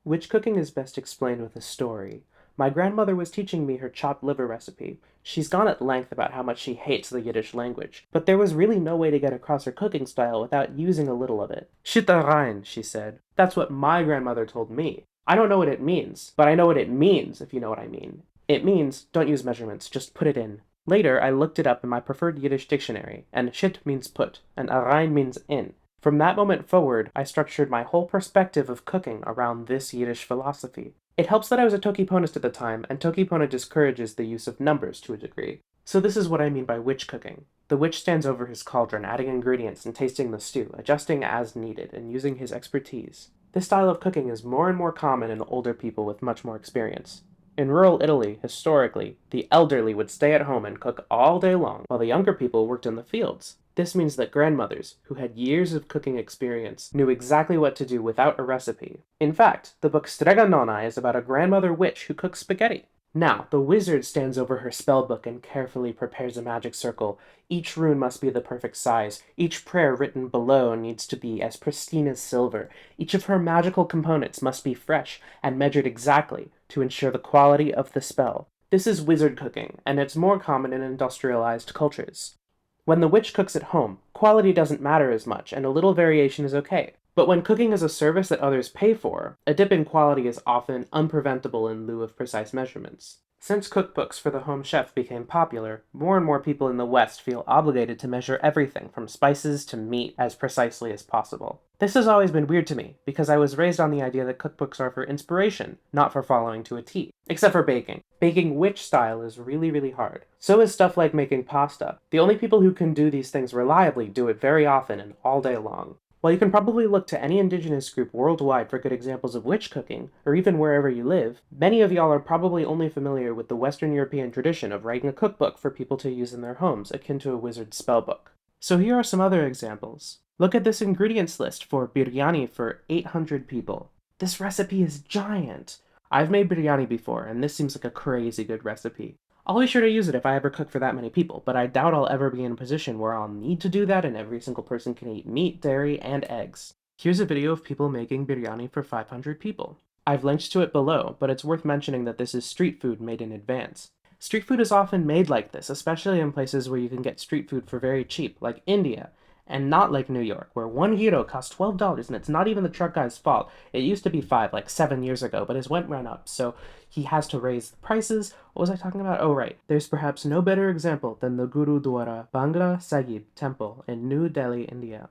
Witch cooking is best explained with a story. My grandmother was teaching me her chopped liver recipe. She's gone at length about how much she hates the Yiddish language, but there was really no way to get across her cooking style without using a little of it. Shit da rein, she said. That's what my grandmother told me. I don't know what it means, but I know what it means, if you know what I mean. It means, don't use measurements, just put it in. Later, I looked it up in my preferred Yiddish dictionary, and shit means put, and rein means in. From that moment forward, I structured my whole perspective of cooking around this Yiddish philosophy. It helps that I was a tokiponist at the time, and tokipona discourages the use of numbers to a degree. So this is what I mean by witch cooking. The witch stands over his cauldron, adding ingredients and tasting the stew, adjusting as needed, and using his expertise. This style of cooking is more and more common in older people with much more experience. In rural Italy, historically, the elderly would stay at home and cook all day long, while the younger people worked in the fields. This means that grandmothers, who had years of cooking experience, knew exactly what to do without a recipe. In fact, the book Strega Nonna is about a grandmother witch who cooks spaghetti. Now, the wizard stands over her spellbook and carefully prepares a magic circle. Each rune must be the perfect size. Each prayer written below needs to be as pristine as silver. Each of her magical components must be fresh and measured exactly to ensure the quality of the spell. This is wizard cooking, and it's more common in industrialized cultures. When the witch cooks at home, quality doesn't matter as much, and a little variation is okay. But when cooking is a service that others pay for, a dip in quality is often unpreventable in lieu of precise measurements. Since cookbooks for the home chef became popular, more and more people in the West feel obligated to measure everything from spices to meat as precisely as possible. This has always been weird to me, because I was raised on the idea that cookbooks are for inspiration, not for following to a T. Except for baking. Baking witch style is really hard. So is stuff like making pasta. The only people who can do these things reliably do it very often and all day long. While you can probably look to any indigenous group worldwide for good examples of witch cooking, or even wherever you live, many of y'all are probably only familiar with the Western European tradition of writing a cookbook for people to use in their homes, akin to a wizard's spellbook. So here are some other examples. Look at this ingredients list for biryani for 800 people. This recipe is giant! I've made biryani before, and this seems like a crazy good recipe. I'll be sure to use it if I ever cook for that many people, but I doubt I'll ever be in a position where I'll need to do that and every single person can eat meat, dairy, and eggs. Here's a video of people making biryani for 500 people. I've linked to it below, but it's worth mentioning that this is street food made in advance. Street food is often made like this, especially in places where you can get street food for very cheap, like India, and not like New York, where 1 gyro costs $12, and it's not even the truck guy's fault. It used to be 5, like 7 years ago, but his rent went up, so he has to raise the prices. What was I talking about? Oh, right. There's perhaps no better example than the Gurudwara Bangla Sahib temple in New Delhi, India.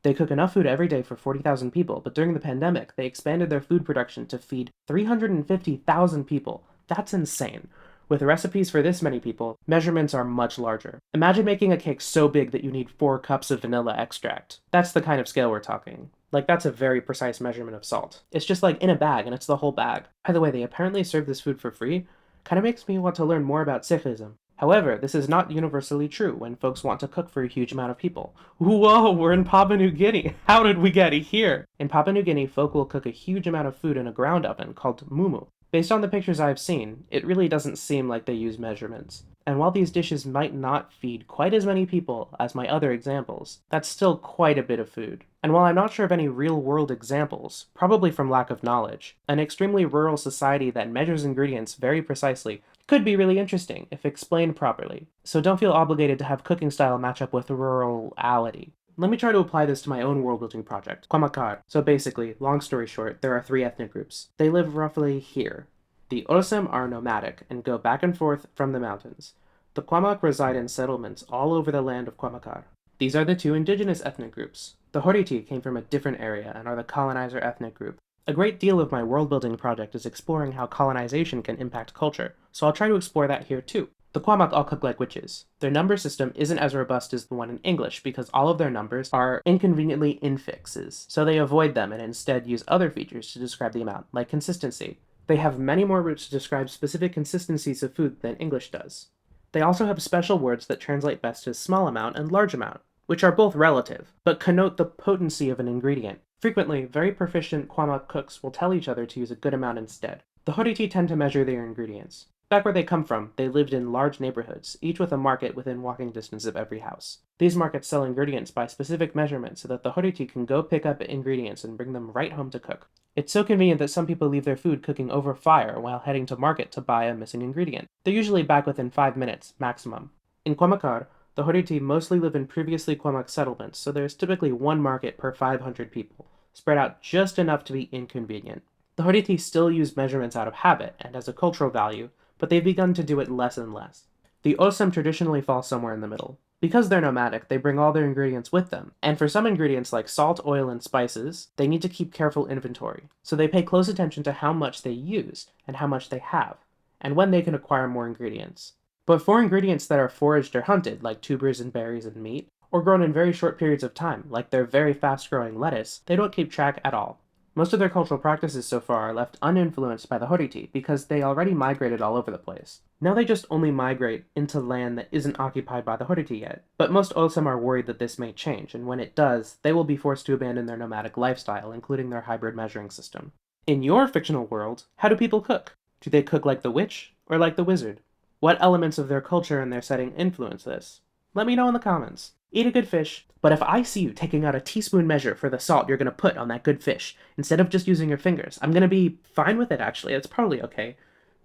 They cook enough food every day for 40,000 people, but during the pandemic, they expanded their food production to feed 350,000 people. That's insane. With recipes for this many people, measurements are much larger. Imagine making a cake so big that you need 4 cups of vanilla extract. That's the kind of scale we're talking. Like, that's a very precise measurement of salt. It's just like in a bag, and it's the whole bag. By the way, they apparently serve this food for free. Kinda makes me want to learn more about Sikhism. However, this is not universally true when folks want to cook for a huge amount of people. Whoa, we're in Papua New Guinea! How did we get here? In Papua New Guinea, folk will cook a huge amount of food in a ground oven called mumu. Based on the pictures I've seen, it really doesn't seem like they use measurements. And while these dishes might not feed quite as many people as my other examples, that's still quite a bit of food. And while I'm not sure of any real-world examples, probably from lack of knowledge, an extremely rural society that measures ingredients very precisely could be really interesting if explained properly. So don't feel obligated to have cooking style match up with rurality. Let me try to apply this to my own world-building project, Qwamaqqar. So basically, long story short, there are 3 ethnic groups. They live roughly here. The Osem are nomadic and go back and forth from the mountains. The Qwamaq reside in settlements all over the land of Qwamaqqar. These are the 2 indigenous ethnic groups. The Horiti came from a different area and are the colonizer ethnic group. A great deal of my world-building project is exploring how colonization can impact culture, so I'll try to explore that here too. The Qwamaaq all cook like witches. Their number system isn't as robust as the one in English because all of their numbers are inconveniently infixes, so they avoid them and instead use other features to describe the amount, like consistency. They have many more roots to describe specific consistencies of food than English does. They also have special words that translate best as small amount and large amount, which are both relative, but connote the potency of an ingredient. Frequently, very proficient Qwamaaq cooks will tell each other to use a good amount instead. The Horiti tend to measure their ingredients. Back where they come from, they lived in large neighborhoods, each with a market within walking distance of every house. These markets sell ingredients by specific measurements so that the horiti can go pick up ingredients and bring them right home to cook. It's so convenient that some people leave their food cooking over fire while heading to market to buy a missing ingredient. They're usually back within 5 minutes, maximum. In Qwamaqqar, the horiti mostly live in previously Qwamaqqar settlements, so there's typically one market per 500 people, spread out just enough to be inconvenient. The horiti still use measurements out of habit and as a cultural value, but they've begun to do it less and less. The osam traditionally fall somewhere in the middle. Because they're nomadic, they bring all their ingredients with them, and for some ingredients like salt, oil, and spices, they need to keep careful inventory, so they pay close attention to how much they use and how much they have, and when they can acquire more ingredients. But for ingredients that are foraged or hunted, like tubers and berries and meat, or grown in very short periods of time, like their very fast-growing lettuce, they don't keep track at all. Most of their cultural practices so far are left uninfluenced by the horiti because they already migrated all over the place. Now they just only migrate into land that isn't occupied by the horiti yet. But most Osam are worried that this may change, and when it does, they will be forced to abandon their nomadic lifestyle, including their hybrid measuring system. In your fictional world, how do people cook? Do they cook like the witch, or like the wizard? What elements of their culture and their setting influence this? Let me know in the comments. Eat a good fish, but if I see you taking out a teaspoon measure for the salt you're gonna put on that good fish, instead of just using your fingers, I'm gonna be fine with it actually. It's probably okay.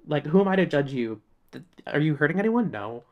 Like, who am I to judge you? Are you hurting anyone? No.